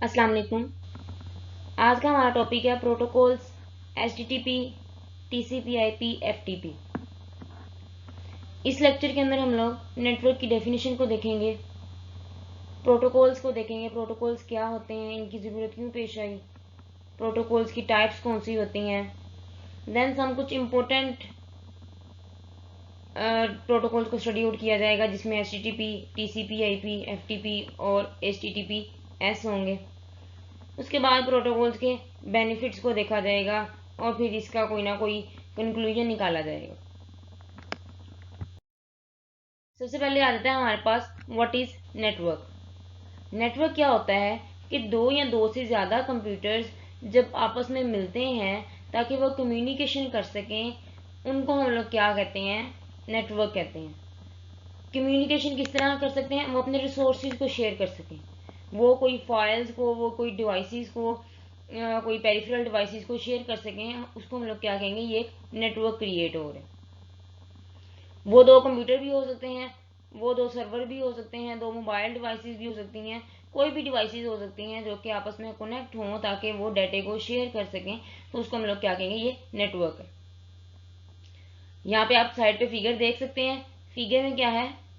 अस्सलाम वालेकुम। आज का हमारा टॉपिक है प्रोटोकॉल्स, HTTP, TCP/IP, FTP। इस लेक्चर के अंदर हम लोग नेटवर्क की डेफिनेशन को देखेंगे, प्रोटोकॉल्स को देखेंगे, प्रोटोकॉल्स क्या होते हैं, इनकी ज़रूरत क्यों पेश आई, प्रोटोकॉल्स की टाइप्स कौन सी होती हैं। देन हम कुछ इम्पोर्टेंट प्रोटोकॉल्स को स्टडी आउट किया जाएगा, जिसमें HTTP, TCP/IP, FTP और HTTPS होंगे। उसके बाद प्रोटोकॉल्स के बेनिफिट्स को देखा जाएगा और फिर इसका कोई ना कोई कंक्लूजन निकाला जाएगा। सबसे पहले आ जाता है हमारे पास व्हाट इज नेटवर्क। नेटवर्क क्या होता है कि दो या दो से ज़्यादा कंप्यूटर्स जब आपस में मिलते हैं ताकि वो कम्युनिकेशन कर सकें, उनको हम लोग क्या कहते हैं, नेटवर्क कहते हैं। कम्युनिकेशन किस तरह कर सकते हैं, वो अपने रिसोर्सेज को शेयर कर सकें, वो कोई फाइल्स को, वो कोई डिवाइसेस को, कोई पेरिफेरल डिवाइसेस को शेयर कर सकें, उसको हम लोग क्या कहेंगे, ये एक नेटवर्क क्रिएट हो रहा है। वो दो कंप्यूटर भी हो सकते हैं, वो दो सर्वर भी हो सकते हैं, दो मोबाइल डिवाइसेस भी हो सकती हैं, कोई भी डिवाइसेस हो सकती हैं जो कि आपस में कनेक्ट हों ताकि वो डाटे को शेयर कर सकें, तो उसको हम लोग क्या कहेंगे, ये नेटवर्क है। यहाँ पे आप साइड पे फिगर देख सकते हैं। फिगर में क्या है,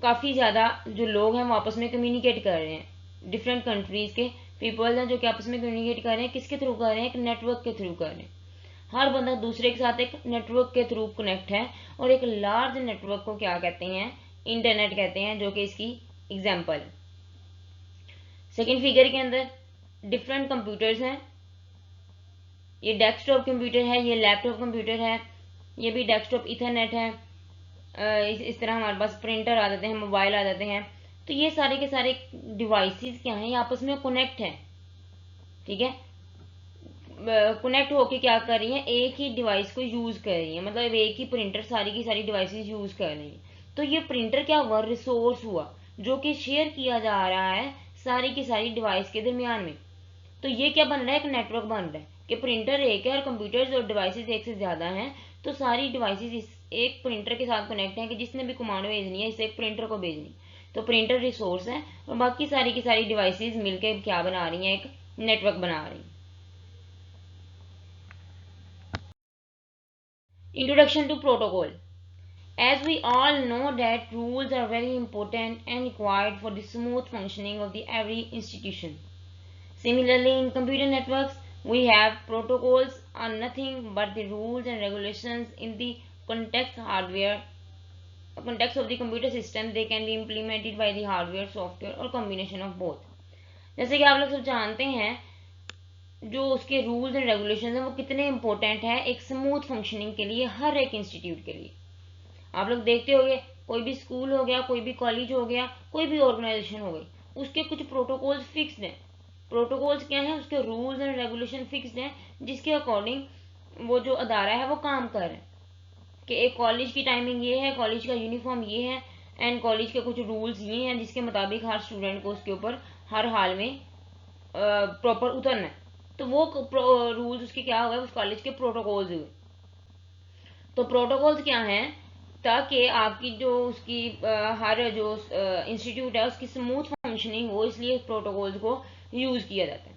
काफ़ी ज़्यादा जो लोग हैं वो आपस में कम्युनिकेट कर रहे हैं, डिफरेंट कंट्रीज़ के पीपल हैं जो कि आपस में कम्युनिकेट कर रहे हैं। किसके थ्रू कर रहे हैं, एक नेटवर्क के थ्रू कर रहे हैं। हर बंदा दूसरे के साथ एक नेटवर्क के थ्रू कनेक्ट है, और एक लार्ज नेटवर्क को क्या कहते हैं, इंटरनेट कहते हैं, जो कि इसकी एग्जाम्पल है। सेकेंड फिगर के अंदर डिफरेंट कंप्यूटर्स हैं। ये डेस्कटॉप कंप्यूटर है, ये लैपटॉप कंप्यूटर है, ये भी डेस्कटॉप ईथरनेट है। इस तरह हमारे पास प्रिंटर आ जाते हैं, मोबाइल आ जाते हैं। तो ये सारे के सारे डिवाइसेस क्या हैं, ये आपस में कनेक्ट हैं। ठीक है, कनेक्ट होके क्या कर रही हैं, एक ही डिवाइस को यूज कर रही है, मतलब एक ही प्रिंटर सारी की सारी डिवाइसेस यूज कर रही है। तो ये प्रिंटर क्या हुआ, रिसोर्स हुआ जो कि शेयर किया जा रहा है सारी की सारी डिवाइस के दरमियान में। तो ये क्या बन रहा है, एक नेटवर्क बन रहा है कि प्रिंटर एक है और कंप्यूटर्स और डिवाइसेस एक से ज्यादा हैं, तो सारी डिवाइसेस इस एक प्रिंटर के साथ कनेक्ट है कि जिसने भी कमांड भेजनी है इसे एक प्रिंटर को भेजनी। तो प्रिंटर रिसोर्स है और बाकी सारी की सारी डिवाइसेस मिलकर क्या बना रही हैं, एक नेटवर्क बना रही हैं। Introduction to protocol. As we all know that rules are very important and required for the smooth functioning of the every institution. Similarly, in computer networks, we have protocols are nothing but the rules and regulations in the context of the computer system. They can be implemented by the hardware, software or combination of both. जैसे कि आप लोग सब जानते हैं, जो उसके rules and regulation हैं वो कितने इंपॉर्टेंट है एक स्मूथ फंक्शनिंग के लिए, हर एक इंस्टीट्यूट के लिए। आप लोग देखते होंगे, कोई भी स्कूल हो गया, कोई भी कॉलेज हो गया, कोई भी ऑर्गेनाइजेशन हो गई, उसके कुछ प्रोटोकॉल्स फिक्स्ड हैं। प्रोटोकॉल्स क्या हैं, उसके रूल्स एंड रेगुलेशन फिक्स्ड हैं, जिसके अकॉर्डिंग वो जो अदारा है वो काम कर रहे हैं कि एक कॉलेज की टाइमिंग ये है, कॉलेज का यूनिफॉर्म ये है, एंड कॉलेज के कुछ रूल्स ये हैं जिसके मुताबिक हर स्टूडेंट को उसके ऊपर हर हाल में प्रॉपर उतरना है। तो वो रूल्स उसके क्या हुए, उस कॉलेज के प्रोटोकॉल्स हुए। तो प्रोटोकॉल्स क्या हैं, ताकि आपकी जो उसकी हर जो इंस्टीट्यूट है उसकी स्मूथ फंक्शनिंग हो, इसलिए प्रोटोकॉल्स को यूज किया जाता है।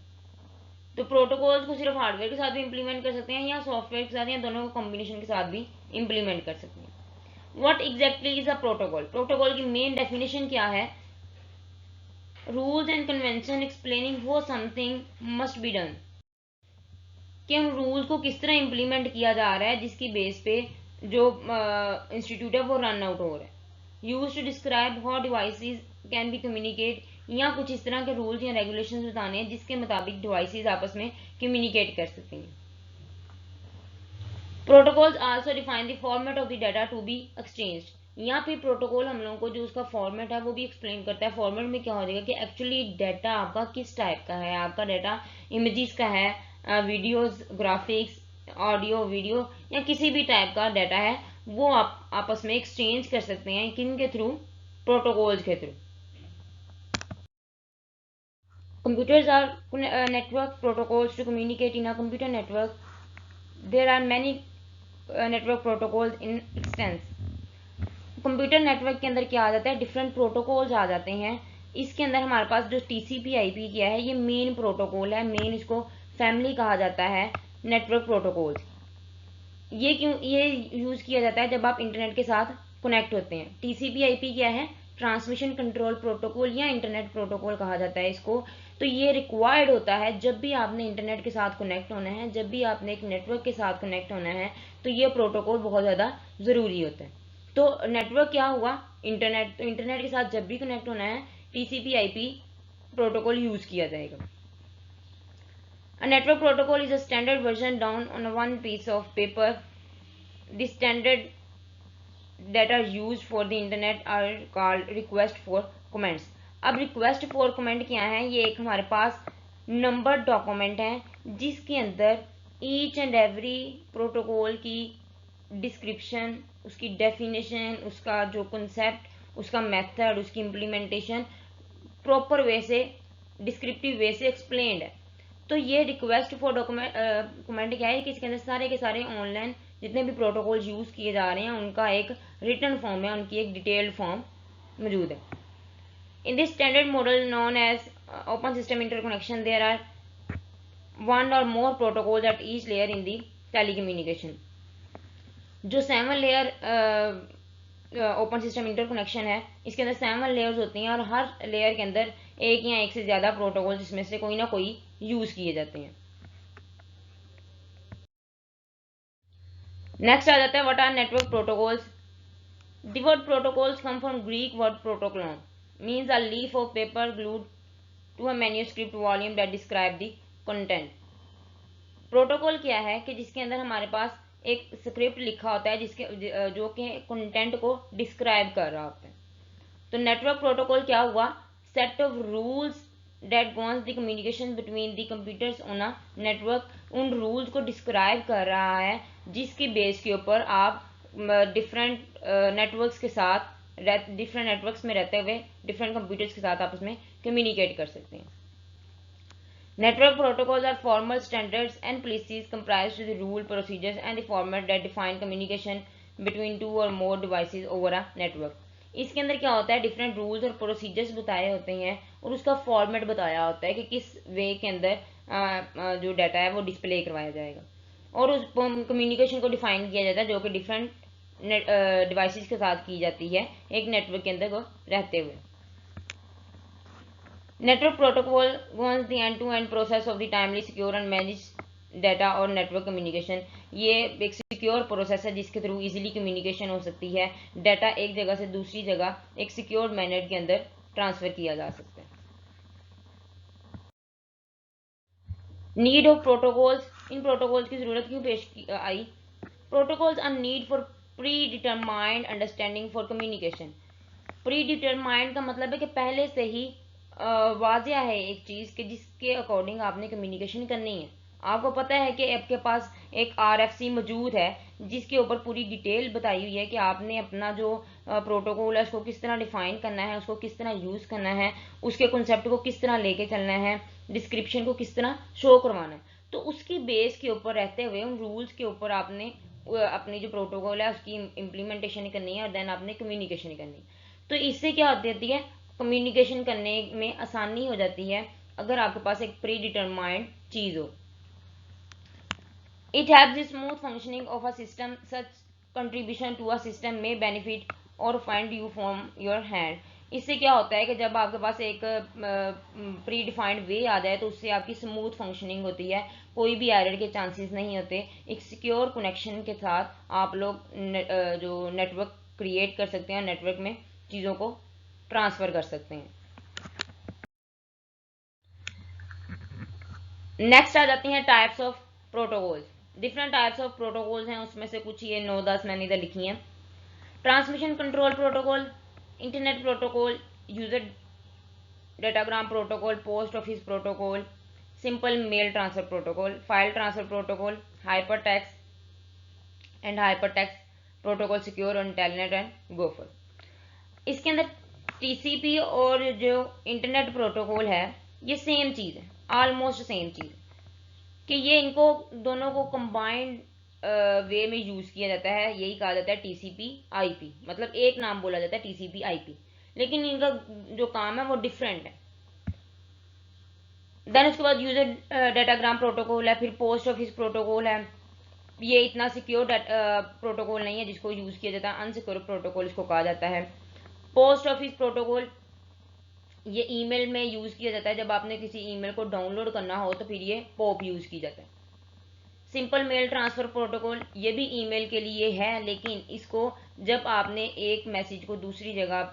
तो प्रोटोकॉल्स को सिर्फ हार्डवेयर के साथ भी इम्प्लीमेंट कर सकते हैं या सॉफ्टवेयर के साथ, या दोनों को कॉम्बिनेशन के साथ भी इम्प्लीमेंट कर सकते हैं। What exactly is a protocol. Protocol की मेन डेफिनेशन क्या है, रूल्स एंड कन्वेंशन एक्सप्लेनिंग वो समथिंग मस्ट बी डन, कि उन रूल्स को किस तरह इम्प्लीमेंट किया जा रहा है जिसकी बेस पे जो इंस्टीट्यूट है वो रन आउट हो रहा है। Use to describe how devices can be communicate, या कुछ इस तरह के रूल्स या रेगुलेशंस बताने हैं जिसके मुताबिक डिवाइसेस आपस में कम्युनिकेट कर सकते हैं। Protocols also define the format of the data to be exchanged. यहाँ पे प्रोटोकॉल हम लोगों को जो उसका फॉर्मेट है वो भी एक्सप्लेन करता है। फॉर्मेट में क्या हो जाएगा कि एक्चुअली डाटा आपका किस टाइप का है, आपका डाटा इमेजेस का है, वीडियोस, ग्राफिक्स, ऑडियो, वीडियो, या किसी भी टाइप का डाटा है, वो आप आपस में एक्सचेंज कर सकते हैं किन के थ्रू, प्रोटोकॉल्स के through. Computers are network protocols to communicate in a computer network. There are many network protocols in extents. Computer network के अंदर क्या आ जाता है, डिफरेंट प्रोटोकॉल्स आ जाते हैं इसके अंदर हमारे पास जो TCP/IP क्या है, ये मेन प्रोटोकॉल है, मेन इसको फैमिली कहा जाता है नेटवर्क प्रोटोकॉल। ये क्यों ये यूज किया जाता है जब आप इंटरनेट के साथ कनेक्ट होते हैं। TCP/IP क्या है, ट्रांसमिशन कंट्रोल प्रोटोकॉल या इंटरनेट प्रोटोकॉल कहा जाता है इसको। तो ये रिक्वायर्ड होता है जब भी आपने इंटरनेट के साथ कनेक्ट होना है, जब भी आपने एक नेटवर्क के साथ कनेक्ट होना है, तो ये प्रोटोकॉल बहुत ज़्यादा ज़रूरी होता है। तो नेटवर्क क्या हुआ, इंटरनेट। तो इंटरनेट के साथ जब भी कनेक्ट होना है, TCP/IP प्रोटोकॉल यूज किया जाएगा। A network protocol is a standard version down on one piece of paper. The standard that are used for the internet are called request for comments. अब request for comment क्या है, ये एक हमारे पास number document है जिसके अंदर each and every protocol की डिस्क्रिप्शन, उसकी डेफिनेशन, उसका जो कंसेप्ट, उसका मेथड, उसकी इम्प्लीमेंटेशन प्रॉपर वे से, डिस्क्रिप्टिव वे से एक्सप्लेन्ड है। तो ये रिक्वेस्ट फॉर डॉक्यूमेंट क्या है कि इसके अंदर सारे के सारे ऑनलाइन जितने भी प्रोटोकॉल्स यूज किए जा रहे हैं उनका एक रिटन फॉर्म है, उनकी एक डिटेल्ड फॉर्म मौजूद है। In this standard model known as open system interconnection there are one or more protocols at each layer in the telecommunication. जो 7 लेयर ओपन सिस्टम इंटरकनेक्शन है, इसके अंदर 7 लेयर्स होती हैं और हर लेयर के अंदर एक या एक से ज़्यादा प्रोटोकॉल जिसमें से कोई ना कोई यूज़ किए जाते हैं। नेक्स्ट आ जाता है what are network protocols. The word protocols come from Greek word protokollon, means a leaf of paper glued to a manuscript volume that describe the content. Protocol क्या है कि जिसके अंदर हमारे पास एक स्क्रिप्ट लिखा होता है जिसके जो कि कंटेंट को डिस्क्राइब कर रहा होता है। तो नेटवर्क प्रोटोकॉल क्या हुआ, set of rules that governs the communication between the computers on a network. उन रूल्स को डिस्क्राइब कर रहा है जिसकी बेस के ऊपर आप डिफरेंट नेटवर्क्स के साथ, डिफरेंट नेटवर्क्स में रहते हुए डिफरेंट कंप्यूटर्स के साथ आपस में कम्युनिकेट कर सकते हैं। Network protocols are formal standards and policies comprised of the rule, procedures, and the format that define communication between two or more devices over a network. इसके अंदर क्या होता है, डिफरेंट रूल्स और प्रोसीजर्स बताए होते हैं और उसका फॉर्मेट बताया होता है कि किस वे के अंदर जो डाटा है वो डिस्प्ले करवाया जाएगा और उस कम्युनिकेशन को डिफाइन किया जाता है जो कि डिफरेंट डिवाइसेस के साथ की जाती है एक नेटवर्क के अंदर वो रहते हुए। Network protocol governs the end-to-end process of the timely, secure and managed data और नेटवर्क कम्युनिकेशन। ये एक सिक्योर प्रोसेस है जिसके थ्रू इजीली कम्युनिकेशन हो सकती है, डाटा एक जगह से दूसरी जगह एक सिक्योर मैनर के अंदर ट्रांसफर किया जा सकता है। नीड ऑफ प्रोटोकॉल्स, इन प्रोटोकॉल्स की जरूरत क्यों पेश आई। Protocols are need for predetermined understanding for communication. Predetermined का मतलब है कि पहले से ही वाजिया है एक चीज़ कि जिसके अकॉर्डिंग आपने कम्युनिकेशन करनी है। आपको पता है कि आपके पास एक RFC मौजूद है जिसके ऊपर पूरी डिटेल बताई हुई है कि आपने अपना जो प्रोटोकॉल है उसको किस तरह डिफाइन करना है, उसको किस तरह यूज़ करना है, उसके कॉन्सेप्ट को किस तरह लेके चलना है, डिस्क्रिप्शन को किस तरह शो करवाना है। तो उसकी बेस के ऊपर रहते हुए उन रूल्स के ऊपर आपने अपनी जो प्रोटोकॉल है उसकी इम्प्लीमेंटेशन करनी है और देन आपने कम्युनिकेशन करनी है। तो इससे क्या होती है, कम्युनिकेशन करने में आसानी हो जाती है अगर आपके पास एक प्री डिटरमाइंड चीज़ हो। इट हैव्स the smooth functioning of a system, such contribution to a system में बेनिफिट और find you from your hand. इससे क्या होता है कि जब आपके पास एक प्री डिफाइंड वे आ जाए तो उससे आपकी स्मूथ फंक्शनिंग होती है, कोई भी एरर के चांसेस नहीं होते। एक सिक्योर कनेक्शन के साथ आप लोग जो नेटवर्क क्रिएट कर सकते हैं, नेटवर्क में चीज़ों को ट्रांसफ़र कर सकते हैं। नेक्स्ट आ जाती हैं types of protocols. Different types of protocols हैं, उसमें से कुछ ये 9-10 मैंने इधर लिखी हैं। Transmission control protocol, internet protocol, user datagram protocol, post office protocol, simple mail transfer protocol, file transfer protocol, hypertext and hypertext protocol, secure on Telnet and Gopher. इसके अंदर TCP और जो इंटरनेट प्रोटोकॉल है ये same चीज़ है, almost same चीज़, कि ये इनको दोनों को कंबाइंड वे में यूज़ किया जाता है। यही कहा जाता है TCP/IP, मतलब एक नाम बोला जाता है TCP/IP। लेकिन इनका जो काम है वो डिफरेंट है। देन उसके बाद यूजर डाटाग्राम प्रोटोकॉल है, फिर पोस्ट ऑफिस प्रोटोकॉल है। ये इतना सिक्योर प्रोटोकॉल नहीं है जिसको यूज किया जाता है, अनसिक्योर प्रोटोकॉल इसको कहा जाता है। पोस्ट ऑफिस प्रोटोकॉल ये ईमेल में यूज किया जाता है, जब आपने किसी ईमेल को डाउनलोड करना हो तो फिर ये पॉप यूज की जाता है। सिंपल मेल ट्रांसफर प्रोटोकॉल ये भी ईमेल के लिए है, लेकिन इसको जब आपने एक मैसेज को दूसरी जगह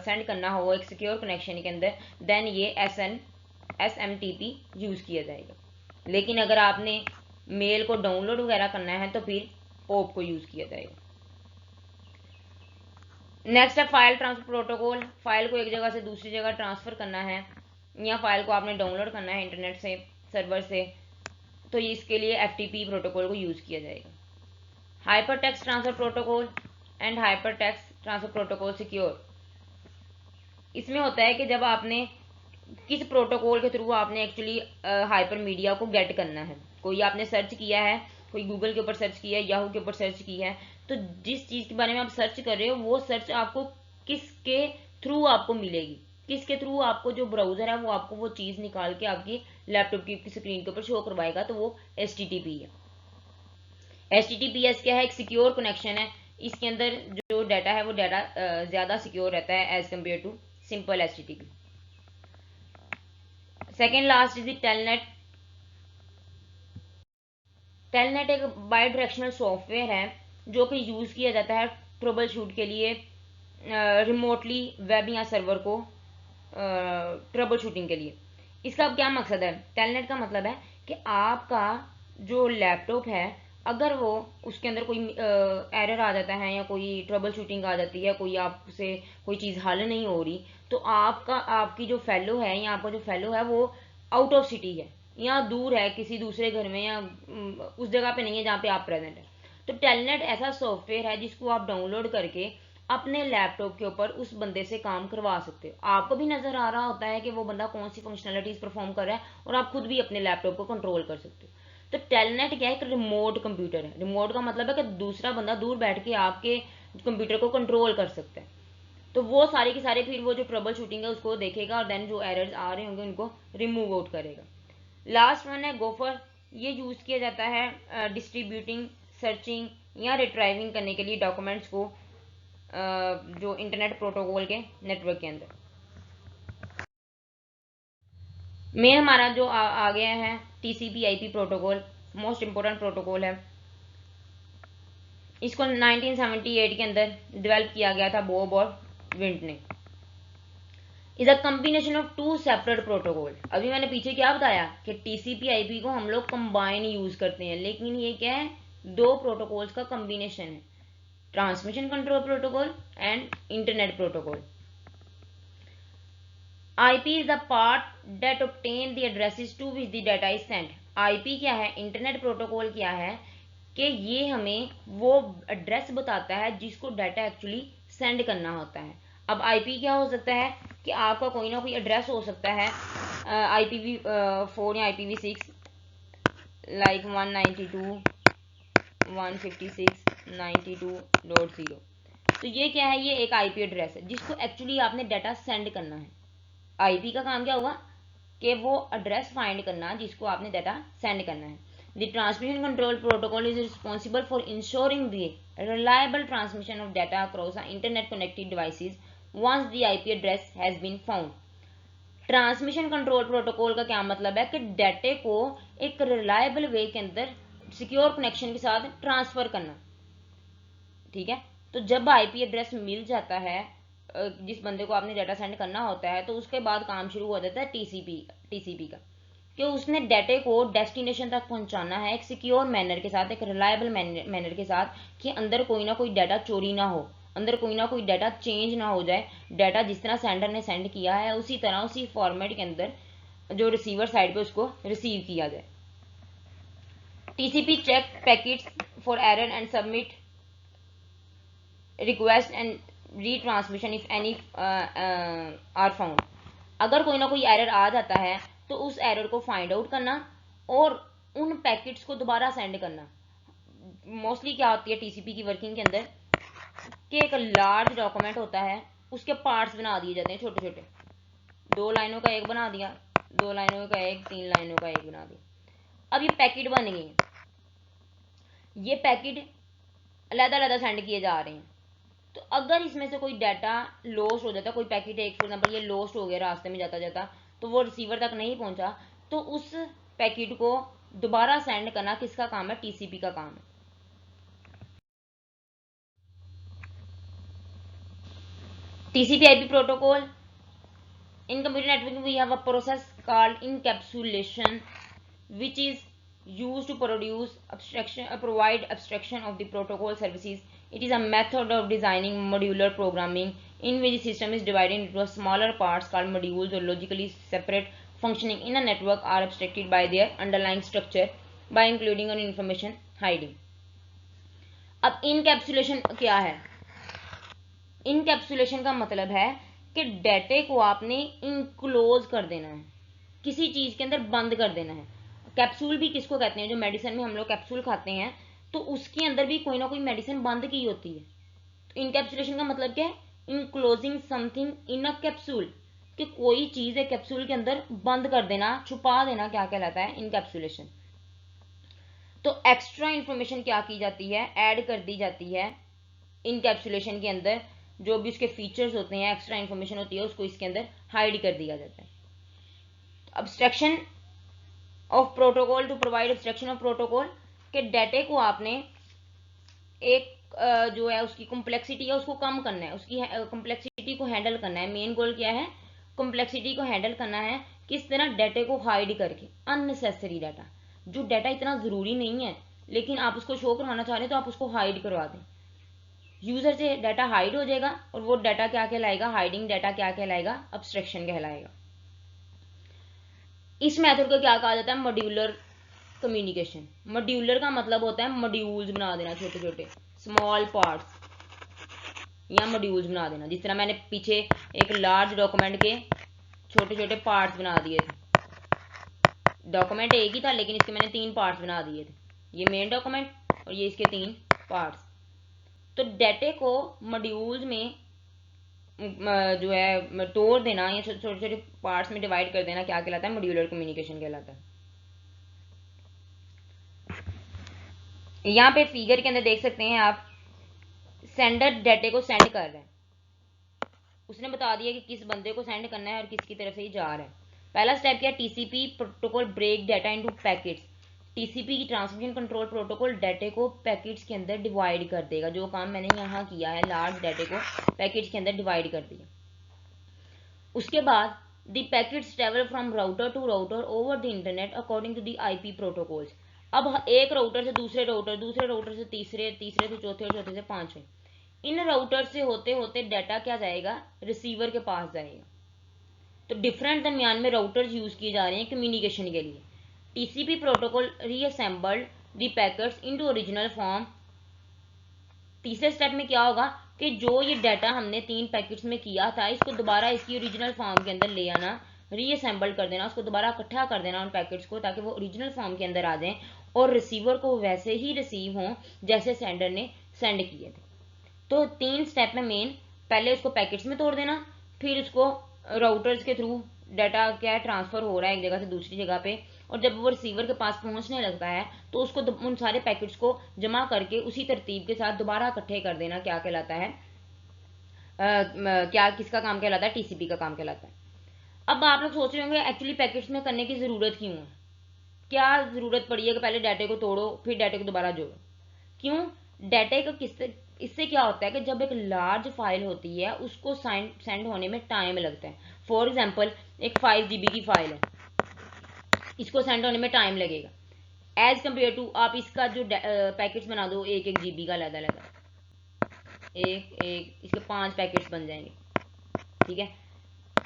सेंड करना हो एक सिक्योर कनेक्शन के अंदर, देन ये SMTP यूज किया जाएगा। लेकिन अगर आपने मेल को डाउनलोड वगैरह करना है तो फिर पॉप को यूज किया जाएगा। नेक्स्ट है फाइल ट्रांसफर प्रोटोकॉल। फाइल को एक जगह से दूसरी जगह ट्रांसफर करना है, या फाइल को आपने डाउनलोड करना है इंटरनेट से, सर्वर से, तो इसके लिए FTP प्रोटोकॉल को यूज किया जाएगा। Hyper text transfer protocol and hyper text transfer protocol secure. इसमें होता है कि जब आपने किस प्रोटोकॉल के थ्रू आपने एक्चुअली हाइपर मीडिया को गेट करना है। कोई आपने सर्च किया है, कोई गूगल के ऊपर सर्च किया है, याहू के ऊपर सर्च किया है, तो जिस चीज के बारे में आप सर्च कर रहे हो वो सर्च आपको किसके थ्रू आपको मिलेगी, किसके थ्रू आपको जो ब्राउजर है वो आपको वो चीज निकाल के आपकी लैपटॉप की स्क्रीन के ऊपर शो करवाएगा, तो वो HTTP है। HTTPS क्या है? एक सिक्योर कनेक्शन है। इसके अंदर जो डाटा है वो डाटा ज्यादा सिक्योर रहता है as compare to simple HTTP। Second last is Telnet. Telnet एक बाई डायरेक्शनल सॉफ्टवेयर है जो कि यूज किया जाता है ट्रबल शूट के लिए, रिमोटली वेब या सर्वर को ट्रबल शूटिंग के लिए। इसका क्या मकसद है? टेलनेट का मतलब है कि आपका जो लैपटॉप है, अगर वो उसके अंदर कोई एरर आ जाता है या कोई ट्रबल शूटिंग आ जाती है, कोई आपसे कोई चीज़ हल नहीं हो रही, तो आपकी जो फेलो है या आपका जो फेलो है वो आउट ऑफ सिटी है या दूर है किसी दूसरे घर में, या उस जगह पे नहीं है जहाँ पे आप प्रेजेंट है। तो टेलनेट ऐसा सॉफ्टवेयर है जिसको आप डाउनलोड करके अपने लैपटॉप के ऊपर उस बंदे से काम करवा सकते हो। आपको भी नजर आ रहा होता है कि वो बंदा कौन सी फंक्शनलिटीज परफॉर्म कर रहा है, और आप खुद भी अपने लैपटॉप को कंट्रोल कर सकते हो। तो टेलनेट क्या है? एक रिमोट कंप्यूटर है। रिमोट का मतलब है कि दूसरा बंदा दूर बैठ के आपके कंप्यूटर को कंट्रोल कर सकता है। तो वो सारे के सारे फिर वो जो ट्रबल शूटिंग है उसको देखेगा, और देन जो एरर्स आ रहे होंगे उनको रिमूव आउट करेगा। लास्ट वन है गोफर। ये यूज किया जाता है डिस्ट्रीब्यूटिंग, सर्चिंग या रिट्राइविंग करने के लिए डॉक्यूमेंट्स को जो इंटरनेट प्रोटोकॉल के नेटवर्क के अंदर। मेन हमारा जो आ गया है TCP/IP protocol, most important protocol है। इसको 1978 के अंदर डेवलप किया गया था बॉब और विंट ने। Is a combination of two separate protocol. अभी मैंने पीछे क्या बताया कि TCP/IP को हम लोग कंबाइन यूज करते हैं, लेकिन ये क्या है? दो प्रोटोकॉल्स का कॉम्बिनेशन है, transmission control protocol and internet protocol. IP is the part that obtain the addresses to which the data is sent। IP क्या है? इंटरनेट प्रोटोकॉल क्या है कि ये हमें वो एड्रेस बताता है जिसको डाटा एक्चुअली सेंड करना होता है। अब IP क्या हो सकता है कि आपका कोई ना कोई एड्रेस हो सकता है IPv4 या IPv6, लाइक 192.156.92.0। तो ये क्या है? ये एक IP एड्रेस है जिसको एक्चुअली आपने डाटा सेंड करना है। IP का काम क्या होगा कि वो एड्रेस फाइंड करना जिसको आपने डाटा सेंड करना है। The transmission control protocol is responsible for ensuring the reliable transmission of data across internet connected devices once the IP address has been found. Transmission control protocol का क्या मतलब है कि डाटे को एक रिलायबल वे के अंदर सिक्योर कनेक्शन के साथ ट्रांसफर करना। ठीक है, तो जब IP एड्रेस मिल जाता है जिस बंदे को आपने डाटा सेंड करना होता है, तो उसके बाद काम शुरू हो जाता है TCP का, कि उसने डाटे को डेस्टिनेशन तक पहुंचाना है एक सिक्योर मैनर के साथ, एक रिलायबल मैनर के साथ, कि अंदर कोई ना कोई डाटा चोरी ना हो, अंदर कोई ना कोई डाटा चेंज ना हो जाए। डाटा जिस तरह सेंडर ने सेंड किया है उसी तरह उसी फॉर्मेट के अंदर जो रिसीवर साइड पे उसको रिसीव किया जाए। TCP check packets for error and submit request and retransmission if any are found. अगर कोई ना कोई एरर आ जाता है तो उस एरर को फाइंड आउट करना और उन पैकेट्स को दोबारा सेंड करना। मोस्टली क्या होती है TCP की वर्किंग के अंदर कि एक लार्ज डॉक्यूमेंट होता है उसके पार्ट्स बना दिए जाते हैं छोटे छोटे, 2 लाइनों का एक बना दिया, 2 लाइनों का एक, 3 लाइनों का एक बना दिया। अब ये पैकेट बन गए हैं, ये पैकेट अलग-अलग सेंड किए जा रहे हैं। तो अगर इसमें से कोई डाटा लॉस्ट हो जाता, कोई पैकेट एक फॉर एग्जाम्पल ये लॉस्ट हो गया रास्ते में जाता जाता, तो वो रिसीवर तक नहीं पहुंचा, तो उस पैकेट को दोबारा सेंड करना किसका काम है? टीसीपी का काम है। TCP IP protocol, in computer networking we have a process called encapsulation which is used to provide abstraction of the protocol services. It is a method of designing modular programming in which the system is divided into smaller parts called modules or logically separate functioning in a network are abstracted by their underlying structure by including an information hiding. अब encapsulation क्या है? Encapsulation का मतलब है कि डेटे को आपने enclose कर देना है, किसी चीज के अंदर बंद कर देना है। कैप्सूल भी किसको कहते हैं? जो मेडिसिन में हम लोग कैप्सूल खाते हैं तो उसके अंदर भी कोई ना कोई मेडिसिन बंद की होती है। तो इनकैप्सुलेशन का मतलब क्या है? Enclosing something in a capsule, कि कोई चीज है कैप्सूल के अंदर बंद कर देना, छुपा देना, क्या कहलाता है? इनकैप्सुलेशन। तो एक्स्ट्रा इंफॉर्मेशन क्या की जाती है? ऐड कर दी जाती है इनकैप्सुलेशन के अंदर, जो भी उसके फीचर्स होते हैं, एक्स्ट्रा इंफॉर्मेशन होती है, उसको इसके अंदर हाइड कर दिया जाता है। Abstraction of protocol, to provide abstraction of protocol, के डाटे को आपने एक जो है उसकी कॉम्प्लेक्सिटी है उसको कम करना है, उसकी कॉम्प्लेक्सिटी को हैंडल करना है। मेन गोल क्या है? कॉम्प्लेक्सिटी को हैंडल करना है। किस तरह? डाटे को हाइड करके, अननेसेसरी डाटा, जो डाटा इतना जरूरी नहीं है लेकिन आप उसको शो करवाना चाह रहे हैं तो आप उसको हाइड करवा दें। यूजर से डाटा हाइड हो जाएगा और वो डाटा क्या कहलाएगा? हाइडिंग डाटा क्या कहलाएगा? अब्स्ट्रक्शन कहलाएगा। इस मेथड को क्या कहा जाता है? Modular communication. मॉड्यूलर का मतलब होता है मॉड्यूल्स बना देना, छोटे छोटे स्मॉल पार्ट्स या मॉड्यूल्स बना देना। जिस तरह मैंने पीछे एक लार्ज डॉक्यूमेंट के छोटे छोटे पार्ट्स बना दिए थे। डॉक्यूमेंट एक ही था लेकिन इसके मैंने 3 पार्ट्स बना दिए थे, ये मेन डॉक्यूमेंट और ये इसके 3 पार्ट्स। तो डाटे को मॉड्यूल्स में जो है तोड़ देना या छोटे छोटे पार्ट्स में डिवाइड कर देना क्या कहलाता है? मॉड्यूलर कम्युनिकेशन कहलाता है। यहाँ पे फिगर के अंदर देख सकते हैं आप, सेंडर डाटे को सेंड कर रहा है, उसने बता दिया कि किस बंदे को सेंड करना है और किसकी तरफ से ही जा रहा है। पहला स्टेप क्या? TCP protocol break data into packets. TCP की ट्रांसमिशन कंट्रोल प्रोटोकॉल डाटे को पैकेट्स के अंदर डिवाइड कर देगा, जो काम मैंने यहाँ किया है, लार्ज डाटे को पैकेट्स के अंदर डिवाइड कर दिया। उसके बाद the packets travel from router to router over the internet according to the IP protocols. अब एक राउटर से दूसरे राउटर, दूसरे राउटर से तीसरे, तीसरे से चौथे और चौथे से पांचवें, इन राउटर से होते होते डाटा क्या जाएगा? रिसीवर के पास जाएगा। तो डिफरेंट दरमियान में राउटर्स यूज किए जा रहे हैं कम्युनिकेशन के लिए। TCP protocol reassembled the packets into original form. तीसरे स्टेप में क्या होगा कि जो ये डाटा हमने 3 पैकेट्स में किया था इसको दोबारा इसकी ओरिजिनल फॉर्म के अंदर ले आना, रीअसेंबल कर देना, उसको दोबारा इकट्ठा कर देना उन पैकेट्स को, ताकि वो ओरिजिनल फॉर्म के अंदर आ जाएं और रिसीवर को वैसे ही रिसीव हों जैसे सेंडर ने सेंड किए थे। तो 3 स्टेप में मेन, पहले उसको पैकेट्स में तोड़ देना, फिर उसको राउटर्स के थ्रू डाटा क्या है ट्रांसफर हो रहा है एक जगह से दूसरी जगह पे, और जब वो रिसीवर के पास पहुंचने लगता है तो उसको उन सारे पैकेट्स को जमा करके उसी तरतीब के साथ दोबारा इकट्ठे कर देना क्या कहलाता है? क्या किसका काम कहलाता है? टीसीपी का काम कहलाता है। अब आप लोग सोच रहे होंगे एक्चुअली पैकेट्स में करने की जरूरत क्यों है? क्या जरूरत पड़ी है कि पहले डाटे को तोड़ो फिर डाटे को दोबारा जोड़ो? क्यों? डाटे का इससे क्या होता है कि जब एक लार्ज फाइल होती है उसको सेंड होने में टाइम लगता है। फॉर एग्जाम्पल एक 5 GB की फाइल है, इसको सेंड होने में टाइम लगेगा एज कम्पेयर टू आप इसका जो पैकेट्स बना दो 1-1 GB का लगा एक इसके 5 पैकेट्स बन जाएंगे, ठीक है।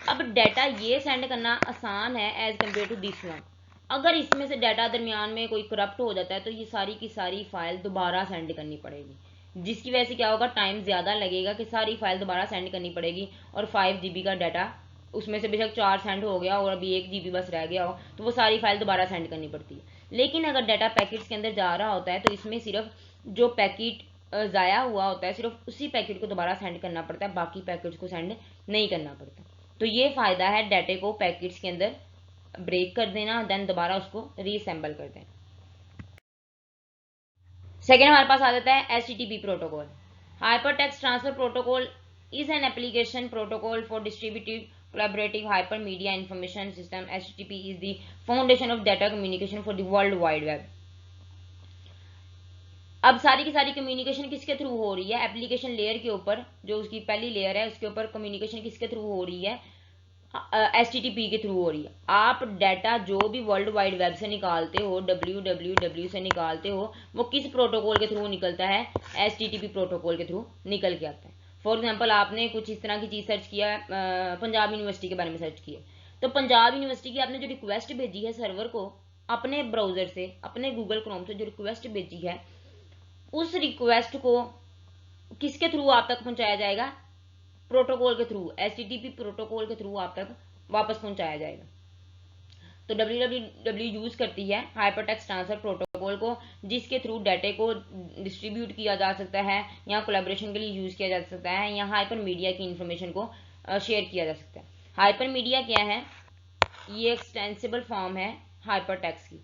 अब डाटा ये सेंड करना आसान है as compare to this one. अगर इसमें से डाटा दरमियान में कोई करप्ट हो जाता है तो ये सारी की सारी फाइल दोबारा सेंड करनी पड़ेगी, जिसकी वजह से क्या होगा? टाइम ज्यादा लगेगा कि सारी फाइल दोबारा सेंड करनी पड़ेगी। और 5 GB का डाटा, उसमें से बेशक 4 सेंड हो गया और अभी 1 GB बस रह गया हो तो वो सारी फाइल दोबारा सेंड करनी पड़ती है। लेकिन अगर डाटा पैकेट्स के अंदर जा रहा होता है तो इसमें सिर्फ जो पैकेट ज़ाया हुआ होता है सिर्फ उसी पैकेट को दोबारा सेंड करना पड़ता है, बाकी पैकेट्स को सेंड नहीं करना पड़ता। तो ये फ़ायदा है डाटे को पैकेट्स के अंदर ब्रेक कर देना, देन दोबारा उसको रीअसेंबल कर देना। सेकेंड हमारे पास आ जाता है HTTP protocol. Hyper text transfer protocol is an application protocol for distributed collaborative hypermedia information system. HTTP is the foundation of data communication for the world wide web. अब सारी की सारी कम्युनिकेशन किसके थ्रू हो रही है? एप्लीकेशन लेयर के ऊपर, जो उसकी पहली लेयर है उसके ऊपर कम्युनिकेशन किसके थ्रू हो रही है? HTTP के थ्रू हो रही है। आप डाटा जो भी वर्ल्ड वाइड वेब से निकालते हो, www से निकालते हो, वो किस प्रोटोकॉल के थ्रू निकलता है? HTTP प्रोटोकॉल के थ्रू निकल के आता है। फॉर एग्जाम्पल आपने कुछ इस तरह की चीज़ सर्च किया, पंजाब यूनिवर्सिटी के बारे में सर्च किया, तो पंजाब यूनिवर्सिटी की आपने जो रिक्वेस्ट भेजी है सर्वर को, अपने ब्राउजर से, अपने गूगल क्रोम से जो रिक्वेस्ट भेजी है, उस रिक्वेस्ट को किसके थ्रू आप तक पहुंचाया जाएगा? प्रोटोकॉल के थ्रू, HTTP प्रोटोकॉल के थ्रू आप तक वापस पहुंचाया जाएगा। तो www यूज करती है हाइपरटेक्स्ट ट्रांसफर प्रोटोकॉल को, जिसके थ्रू डाटे को डिस्ट्रीब्यूट किया जा सकता है, या कोलैबोरेशन के लिए यूज किया जा सकता है, या हाइपर मीडिया की इंफॉर्मेशन को शेयर किया जा सकता है। हाइपर मीडिया क्या है? ये एक्सटेंसिबल फॉर्म है हाइपरटेक्स्ट की।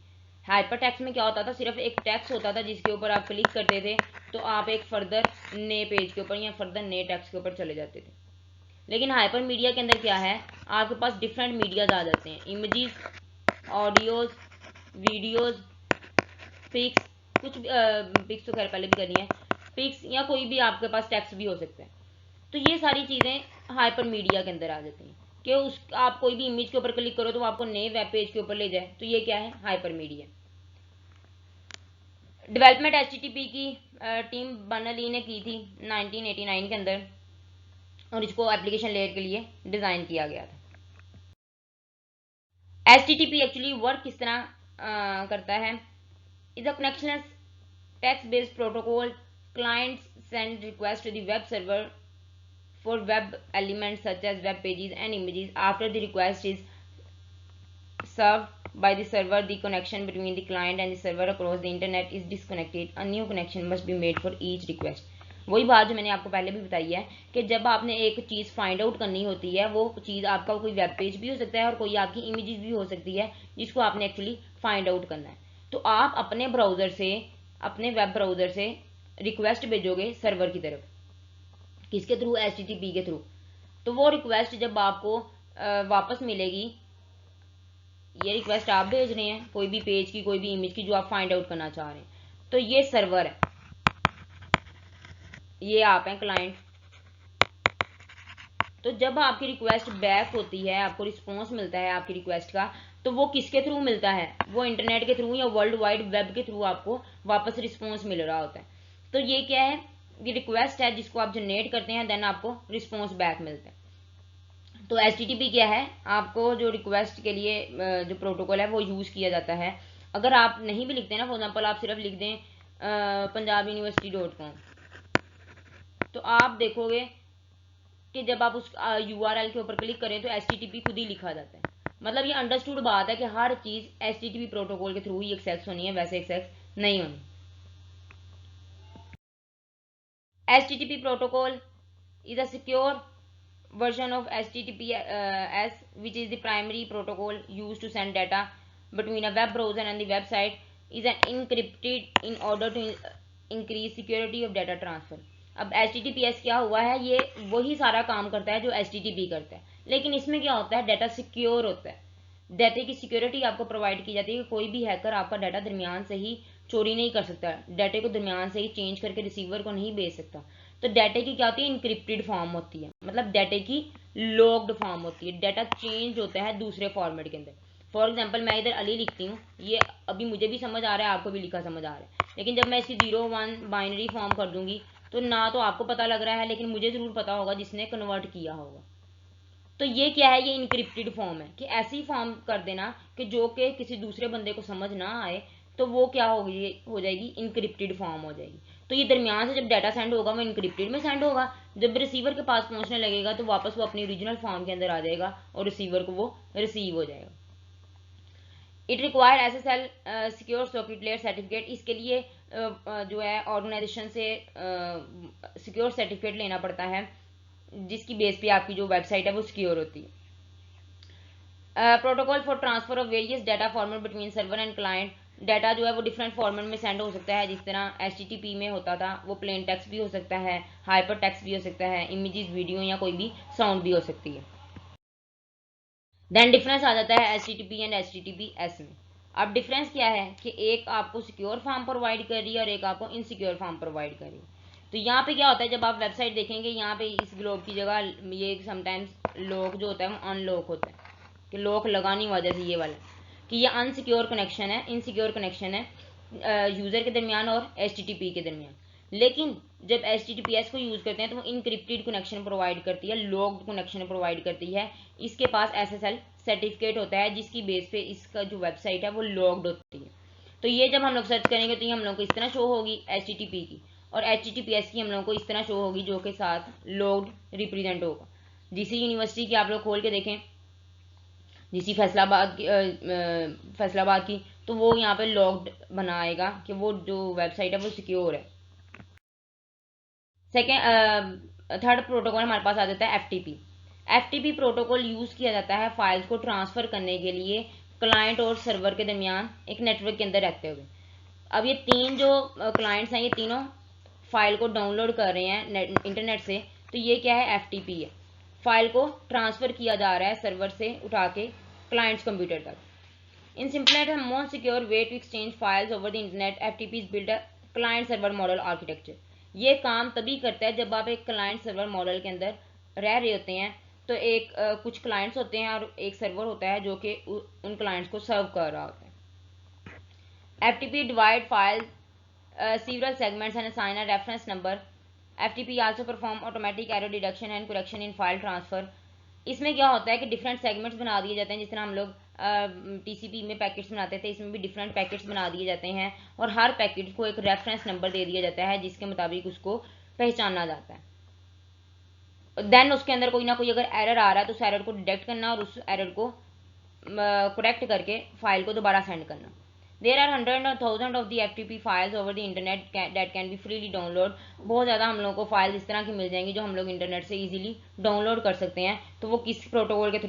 हाइपरटेक्स्ट में क्या होता था? सिर्फ एक टेक्स्ट होता था जिसके ऊपर आप क्लिक करते थे तो आप एक फर्दर नए पेज के ऊपर या फर्दर नए टेक्स्ट के ऊपर चले जाते थे। लेकिन हाइपर मीडिया के अंदर क्या है? आपके पास डिफरेंट मीडियाज आ जाते हैं, इमेजेस, ऑडियोज, वीडियोज, पिक्स, कुछ पिक्स तो खैर पहले भी करनी है, पिक्स या कोई भी आपके पास टेक्स्ट भी हो सकता है। तो ये सारी चीज़ें हाइपर मीडिया के अंदर आ जाती हैं कि उस आप कोई भी इमेज के ऊपर क्लिक करो तो वो आपको नए वेब पेज के ऊपर ले जाए। तो ये क्या है? Hyper media. डेवलपमेंट HTTP की टीम बर्नर-ली ने की थी 1989 के अंदर, और इसको एप्लीकेशन लेयर के लिए डिज़ाइन किया गया था। HTTP एक्चुअली वर्क किस तरह करता है? Is a connectionless text based protocol. Clients send request to the web server for web elements such as web pages and images. After the request is served by the server, the connection between the client and the server across the internet is disconnected. A new connection must be made for each request. वही बात जो मैंने आपको पहले भी बताई है कि जब आपने एक चीज़ फाइंड आउट करनी होती है, वो चीज़ आपका कोई वेब पेज भी हो सकता है और कोई आपकी इमेजेस भी हो सकती है जिसको आपने एक्चुअली फाइंड आउट करना है। तो आप अपने ब्राउज़र से, अपने वेब ब्राउज़र से रिक्वेस्ट भेजोगे सर्वर की तरफ, किसके थ्रू? HTTP के थ्रू। तो वो रिक्वेस्ट जब आपको वापस मिलेगी, ये रिक्वेस्ट आप भेज रहे हैं कोई भी पेज की, कोई भी इमेज की जो आप फाइंड आउट करना चाह रहे हैं, तो ये सर्वर है, ये आप हैं क्लाइंट। तो जब आपकी रिक्वेस्ट बैक होती है, आपको रिस्पॉन्स मिलता है आपकी रिक्वेस्ट का, तो वो किसके थ्रू मिलता है? वो इंटरनेट के थ्रू या वर्ल्ड वाइड वेब के थ्रू आपको वापस रिस्पॉन्स मिल रहा होता है। तो ये क्या है? ये रिक्वेस्ट है जिसको आप जनरेट करते हैं, देन आपको रिस्पॉन्स बैक मिलता है। तो HTTP क्या है? आपको जो रिक्वेस्ट के लिए जो प्रोटोकॉल है वो यूज़ किया जाता है। अगर आप नहीं भी लिखते ना, फॉर एग्जाम्पल आप सिर्फ लिख दें punjabuniversity.com, तो आप देखोगे कि जब आप उस URL के ऊपर क्लिक करें तो HTTP खुद ही लिखा जाता है। मतलब ये अंडरस्टूड बात है कि हर चीज़ HTTP प्रोटोकॉल के थ्रू ही एक्सेस होनी है, वैसे एक्सेस नहीं होनी। HTTP protocol is a secure version of HTTPS, which is the primary protocol used to send data between a web browser and the website, is an encrypted in order to increase security of data transfer. अब HTTPS क्या हुआ है? ये वही सारा काम करता है जो HTTP करता है, लेकिन इसमें क्या होता है? डाटा सिक्योर होता है। डाटे की सिक्योरिटी आपको प्रोवाइड की जाती है कि कोई भी हैकर आपका डाटा दरमियान से ही चोरी नहीं कर सकता, डाटे को दरमियान से ही चेंज करके रिसीवर को नहीं भेज सकता। तो डाटे की क्या होती है? इनक्रिप्टेड फॉर्म होती है, मतलब डाटे की लॉक्ड फॉर्म होती है। डाटा चेंज होता है दूसरे फॉर्मेट के अंदर। फॉर एग्जाम्पल मैं इधर अली लिखती हूँ, ये अभी मुझे भी समझ आ रहा है, आपको भी लिखा समझ आ रहा है, लेकिन जब मैं इसकी 0-1 बाइनरी फॉर्म कर दूंगी तो ना तो आपको पता लग रहा है, लेकिन मुझे ज़रूर पता होगा जिसने कन्वर्ट किया होगा। तो ये क्या है? ये इनक्रिप्टेड फॉर्म है कि ऐसी फॉर्म कर देना कि जो कि किसी दूसरे बंदे को समझ ना आए, तो वो क्या हो जाएगी? इनक्रिप्टेड फॉर्म हो जाएगी। तो ये दरमियान से जब डाटा सेंड होगा वो इनक्रिप्टेड में सेंड होगा, जब रिसीवर के पास पहुंचने लगेगा तो वापस वो अपनी ओरिजिनल फॉर्म के अंदर आ जाएगा और रिसीवर को वो रिसीव हो जाएगा। It require SSL secure socket layer certificate. इसके लिए जो है ऑर्गेनाइजेशन से सिक्योर सर्टिफिकेट लेना पड़ता है, जिसकी बेस पे आपकी जो वेबसाइट है वो सिक्योर होती है। Protocol for transfer of various data format between server and client. Data जो है वो डिफरेंट फॉर्मेट में सेंड हो सकता है, जिस तरह HTTP में होता था, वो प्लेन टेक्स्ट भी हो सकता है, हाइपर टेक्स्ट भी हो सकता है, इमेजेस, वीडियो या कोई भी साउंड भी हो सकती है। देन डिफरेंस आ जाता है HTTP एंड HTTPS में। अब डिफरेंस क्या है कि एक आपको सिक्योर फॉर्म प्रोवाइड कर रही है और एक आपको इनसिक्योर फॉर्म प्रोवाइड कर रही है। तो यहाँ पे क्या होता है, जब आप वेबसाइट देखेंगे, यहाँ पे इस ग्लोब की जगह ये समटाइम्स लॉक जो होता है वो अनलॉक होता है, कि लॉक लगाने की वजह से ये वाला कि ये अनसिक्योर कनेक्शन है, इनसिक्योर कनेक्शन है यूज़र के दरमियान और HTTP के दरमियान। लेकिन जब HTTPS को यूज़ करते हैं तो वो इनक्रिप्टेड कनेक्शन प्रोवाइड करती है, लॉक्ड कनेक्शन प्रोवाइड करती है। इसके पास SSL सर्टिफिकेट होता है, जिसकी बेस पे इसका जो वेबसाइट है वो लॉक्ड होती है। तो ये जब हम लोग सर्च करेंगे तो ये हम लोग को इस तरह शो होगी HTTP की, और HTTPS की हम लोग को इस तरह शो होगी, जो के साथ लॉक्ड रिप्रेजेंट होगा। DC यूनिवर्सिटी की आप लोग खोल के देखें, DC फैसलाबाद की, तो वो यहाँ पे लॉक्ड बनाएगा कि वो जो वेबसाइट है वो सिक्योर है। सेकेंड थर्ड प्रोटोकॉल हमारे पास आ जाता है FTP प्रोटोकॉल यूज़ किया जाता है फाइल्स को ट्रांसफ़र करने के लिए क्लाइंट और सर्वर के दरमियान एक नेटवर्क के अंदर रहते हुए। अब ये तीन जो क्लाइंट्स हैं, ये तीनों फाइल को डाउनलोड कर रहे हैं इंटरनेट से, तो ये क्या है, FTP है। फाइल को ट्रांसफ़र किया जा रहा है सर्वर से उठा के क्लाइंट्स कंप्यूटर तक। In simplest and most secure way to exchange files over the internet, FTP is build a client server model architecture. ये काम तभी करता है जब आप एक क्लाइंट सर्वर मॉडल के अंदर रह रहे होते हैं। तो एक कुछ क्लाइंट्स होते हैं और एक सर्वर होता है जो कि उन क्लाइंट्स को सर्व कर रहा होता है। FTP divide files several segments and assign a reference number. FTP also perform automatic error detection and correction in file transfer. इसमें क्या होता है कि डिफरेंट सेगमेंट्स बना दिए जाते हैं, जिस तरह हम लोग TCP में पैकेट्स बनाते थे, इसमें भी डिफरेंट पैकेट्स बना दिए जाते हैं, और हर पैकेट को एक रेफरेंस नंबर दे दिया जाता है, जिसके मुताबिक उसको पहचाना जाता है। देन उसके अंदर कोई ना कोई अगर एरर आ रहा है तो उस एरर को डिटेक्ट करना और उस एरर को करेक्ट करके फाइल को दोबारा सेंड करना। There are hundreds or thousands of the FTP files over the internet that can be freely download. बहुत ज़्यादा हम लोगों को फाइल इस तरह की मिल जाएंगी जो हम लोग इंटरनेट से इजीली डाउनलोड कर सकते हैं। तो वो किस प्रोटोकॉल के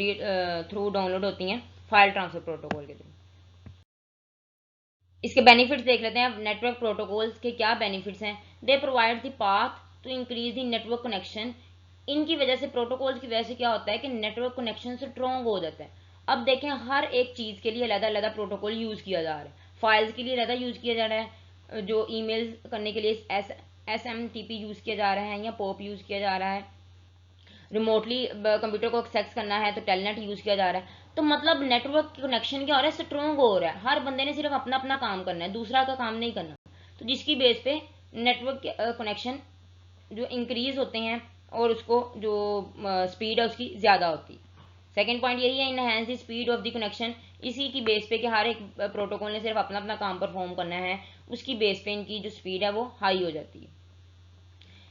थ्रू डाउनलोड होती हैं, फाइल ट्रांसफर प्रोटोकॉल के थ्रू। इसके बेनिफिट्स देख लेते हैं। नेटवर्क प्रोटोकॉल्स के क्या बेनिफिट्स हैं। They provide the path to increase the network connection. इनकी वजह से, प्रोटोकॉल्स की वजह से क्या होता है कि नेटवर्क कनेक्शन स्ट्रॉन्ग हो जाता है। अब देखें, हर एक चीज़ के लिए अलग अलग प्रोटोकॉल यूज़ किया जा रहा है। फाइल्स के लिए अलग यूज़ किया जा रहा है, जो ईमेल करने के लिए SMTP यूज़ किया जा रहा है या POP यूज़ किया जा रहा है। रिमोटली कंप्यूटर को एक्सेस करना है तो टेलनेट यूज़ किया जा रहा है। तो मतलब नेटवर्क कनेक्शन क्या हो रहा है, स्ट्रॉन्ग हो रहा है। हर बंदे ने सिर्फ अपना अपना काम करना है, दूसरा का काम नहीं करना। तो जिसकी बेस पे नेटवर्क कनेक्शन जो इंक्रीज होते हैं और उसको जो स्पीड है उसकी ज़्यादा होती है। सेकेंड पॉइंट यही है, enhance the speed of the connection. इसी की बेस पे कि हर एक प्रोटोकॉल ने सिर्फ अपना अपना काम परफॉर्म करना है, उसकी बेस पे इनकी जो स्पीड है वो हाई हो जाती है।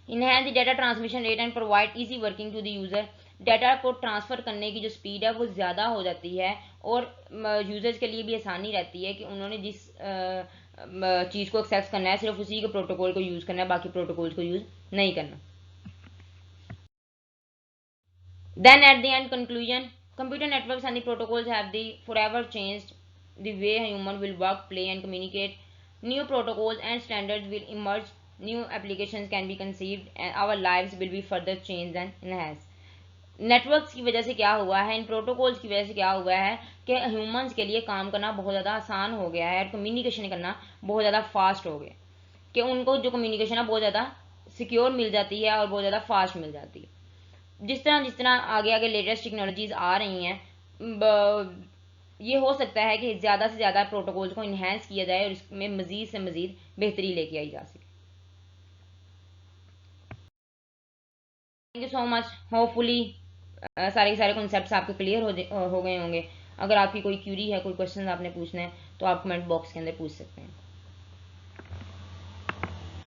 Enhance the data transmission rate and provide easy working to the user. Data को ट्रांसफ़र करने की जो स्पीड है वो ज़्यादा हो जाती है और यूज़र्स के लिए भी आसानी रहती है कि उन्होंने जिस चीज़ को एक्सेस करना है सिर्फ उसी के प्रोटोकॉल को यूज़ करना है, बाकी प्रोटोकॉल्स को यूज़ नहीं करना। Then at the end conclusion, computer networks and the protocols have the forever changed the way human will work, play and communicate. New protocols and standards will emerge, new applications can be conceived and our lives will be further changed and enhanced. Networks की वजह से क्या हुआ है, इन protocols की वजह से क्या हुआ है कि ह्यूमंस के लिए काम करना बहुत ज़्यादा आसान हो गया है और कम्युनिकेशन करना बहुत ज़्यादा फास्ट हो गया, कि उनको जो कम्युनिकेशन है बहुत ज़्यादा सिक्योर मिल जाती है और बहुत ज़्यादा फास्ट मिल जाती है। जिस तरह आगे आगे लेटेस्ट टेक्नोलॉजीज आ रही हैं, ये हो सकता है कि ज़्यादा से ज़्यादा प्रोटोकॉल्स को इन्हेंस किया जाए और इसमें मज़ीद से मज़ीद बेहतरी लेके आई जा सके। Thank you so much. Hopefully सारे के सारे कॉन्सेप्ट्स आपके क्लियर हो गए होंगे। अगर आपकी कोई क्यूरी है, कोई क्वेश्चन आपने पूछना है तो आप कमेंट बॉक्स के अंदर पूछ सकते हैं।